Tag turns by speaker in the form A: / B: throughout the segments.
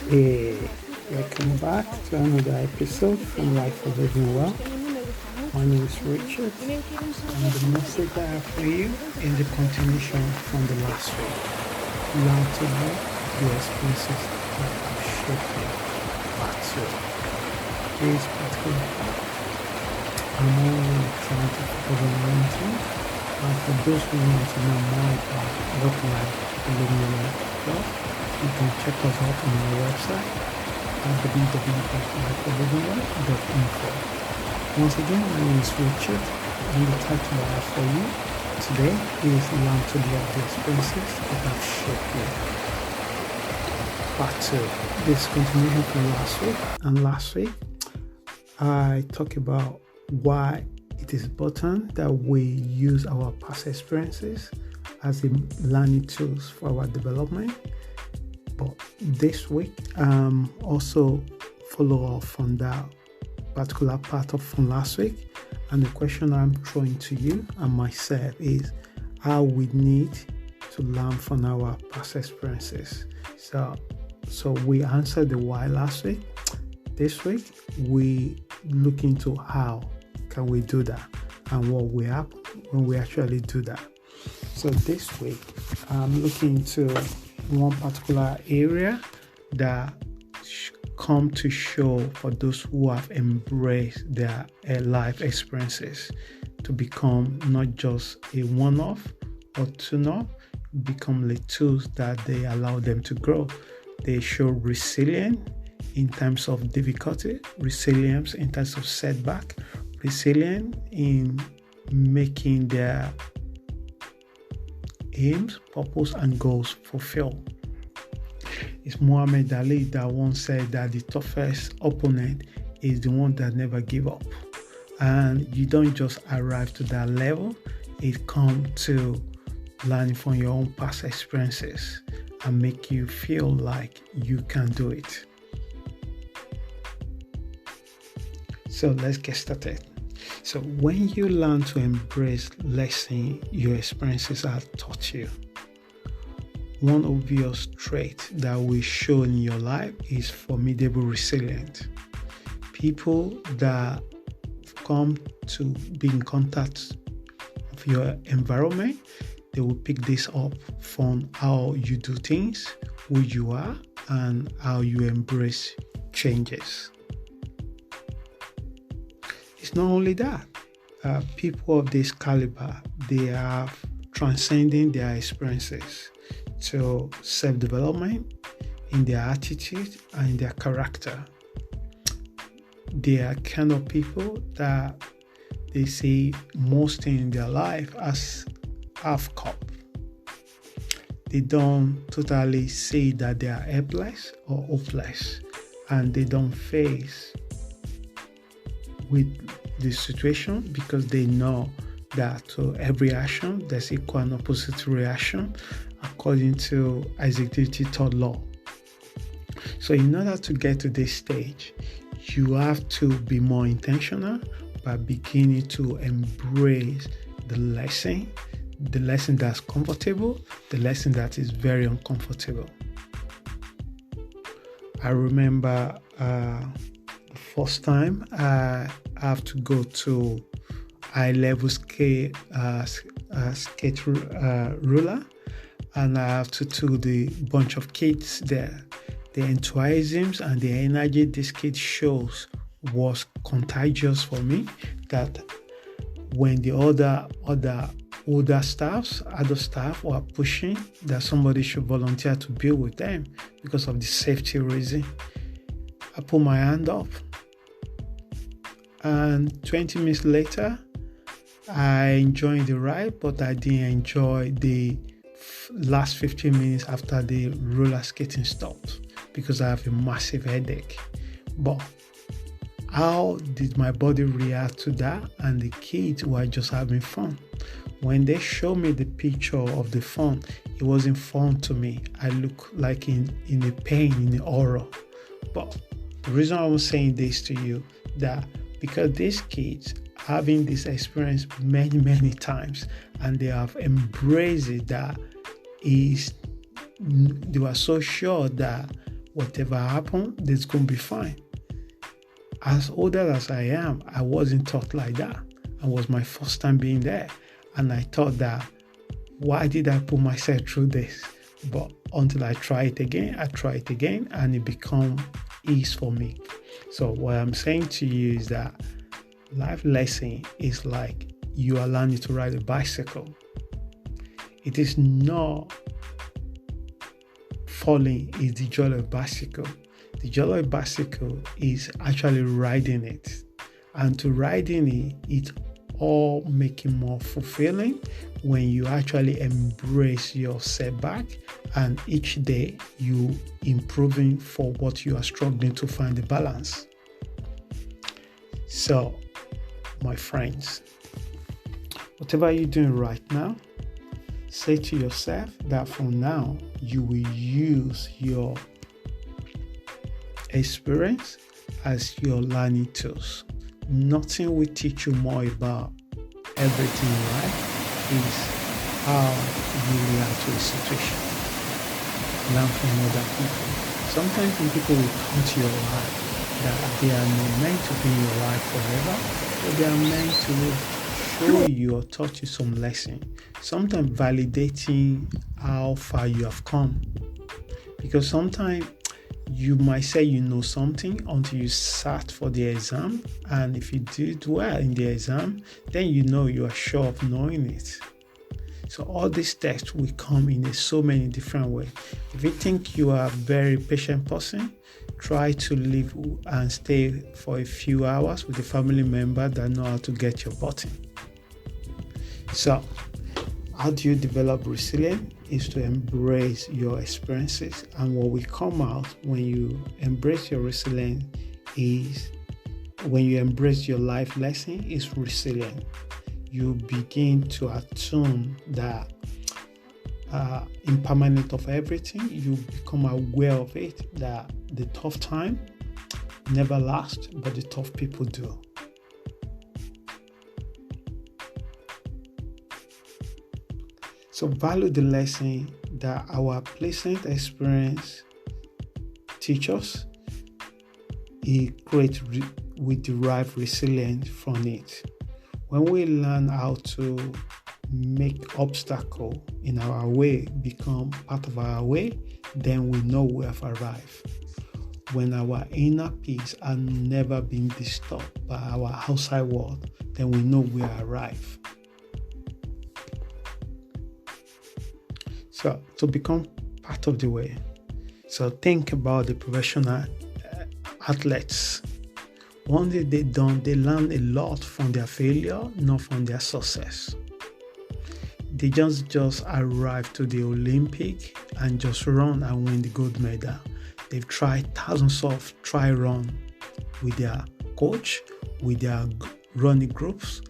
A: Hey, welcome back to another episode from Life for Living Well. My name is Richard, and the message I have for you is the continuation from the last week. Learn to love the experiences that have shaped you. Part 2. This particular part, I'm only trying to focus on one thing, and for those who want to know more about what life for living well, you can check us out on our website at www.lifeforlivingwell.info. Once again, my name is Richard, and the title I have for you today is Learn to Love the Experiences that have shaped you. Part 2. This continuation from last week. And last week, I talked about why it is important that we use our past experiences as the learning tools for our development. But this week, also follow up on that particular part of from last week. And the question I'm throwing to you and myself is how we need to learn from our past experiences. So we answered the why last week. This week, we look into how can we do that and what will happen when we actually do that. So this week, I'm looking into one particular area that come to show for those who have embraced their life experiences to become not just a one-off or two-off, become the tools that they allow them to grow. They show resilience in terms of difficulty, resilience in terms of setback, resilience in making their aims, purpose, and goals fulfilled. It's Muhammad Ali that once said that the toughest opponent is the one that never give up. And you don't just arrive to that level. It comes to learning from your own past experiences and make you feel like you can do it. So let's get started. So when you learn to embrace lessons your experiences have taught you, one obvious trait that will show in your life is formidable resilience. People that come to be in contact with your environment, they will pick this up from how you do things, who you are, and how you embrace changes. It's not only that. People of this caliber, they are transcending their experiences to self-development in their attitude and in their character. They are kind of people that they see most things in their life as half cup. They don't totally say that they are helpless or hopeless, and they don't face with the situation because they know that to every action there's equal and opposite reaction according to Isaac Newton's third law. So in order to get to this stage, you have to be more intentional by beginning to embrace the lesson that's comfortable, the lesson that is very uncomfortable. I remember the first time I have to go to high-level skate ruler, and I have to do the bunch of kids there. The enthusiasm and the energy this kid shows was contagious for me, that when the other older staff, other staff were pushing that somebody should volunteer to be with them because of the safety reason, I put my hand up. And 20 minutes later, I enjoyed the ride, but I didn't enjoy the last 15 minutes after the roller skating stopped because I have a massive headache. But how did my body react to that? And the kids were just having fun. When they showed me the picture of the fun, it wasn't fun to me. I look like in a pain, in a horror. But the reason I was saying this to you, that because these kids having this experience many times, and they have embraced it, that is, they were so sure that whatever happens, it's going to be fine. As older as I am, I wasn't taught like that. It was my first time being there. And I thought that, why did I put myself through this? But until I try it again, and it become ease for me. So what I'm saying to you is that life lesson is like you are learning to ride a bicycle. It is not falling is the joy of bicycle. The joy of bicycle is actually riding it. And to riding it, it's all making more fulfilling when you actually embrace your setback and each day you improving for what you are struggling to find the balance. So, my friends, whatever you're doing right now, say to yourself that from now you will use your experience as your learning tools. Nothing will teach you more about everything in life is how you react to a situation. Learn from other people. Sometimes when people will come to your life, that they are not meant to be in your life forever, but they are meant to show you or taught you some lesson. Sometimes validating how far you have come. Because sometimes you might say you know something until you sat for the exam, and if you did well in the exam, then you know you are sure of knowing it. So all these tests will come in so many different ways. If you think you are a very patient person, try to live and stay for a few hours with a family member that know how to get your button. So how do you develop resilience? Is to embrace your experiences, and what will come out when you embrace your resilience is when you embrace your life lesson is resilience. You begin to attune that impermanence of everything. You become aware of it, that the tough time never lasts, but the tough people do. So value the lesson that our pleasant experience teach us. We derive resilience from it. When we learn how to make obstacle in our way become part of our way, then we know we have arrived. When our inner peace are never being disturbed by our outside world, then we know we arrive. So to become part of the way. So think about the professional athletes. One day they learn a lot from their failure, not from their success. They just arrive to the Olympic and just run and win the gold medal. They've tried thousands of try run with their coach, with their running groups.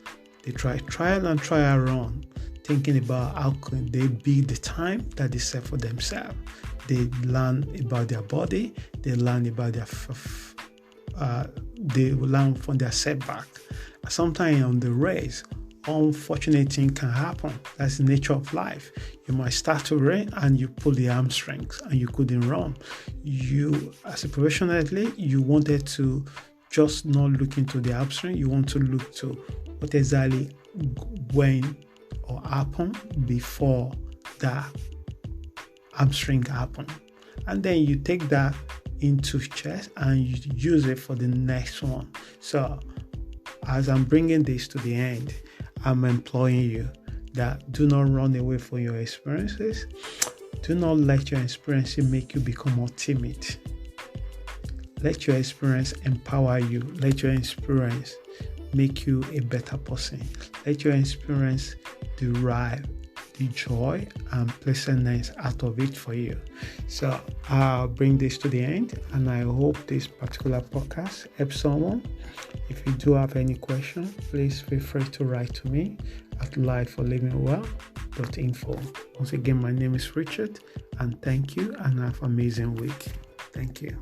A: They try trial and trial run, thinking about how can they beat the time that they set for themselves. They learn about their body. They learn about they learn from their setback. Sometimes on the race, unfortunate thing can happen. That's the nature of life. You might start to run and you pull the hamstrings and you couldn't run. You, as a professional athlete, you wanted to just not look into the hamstring. You want to look to what exactly went or happened before that hamstring happened. And then you take that into chest and you use it for the next one. So as I'm bringing this to the end, I'm imploring you that do not run away from your experiences. Do not let your experiences make you become more timid. Let your experience empower you. Let your experience make you a better person. Let your experience derive the joy and pleasantness out of it for you. So I'll bring this to the end, and I hope this particular podcast helps someone. If you do have any question, please feel free to write to me at liveforlivingwell.info. Once again, my name is Richard, and thank you, and have an amazing week. Thank you.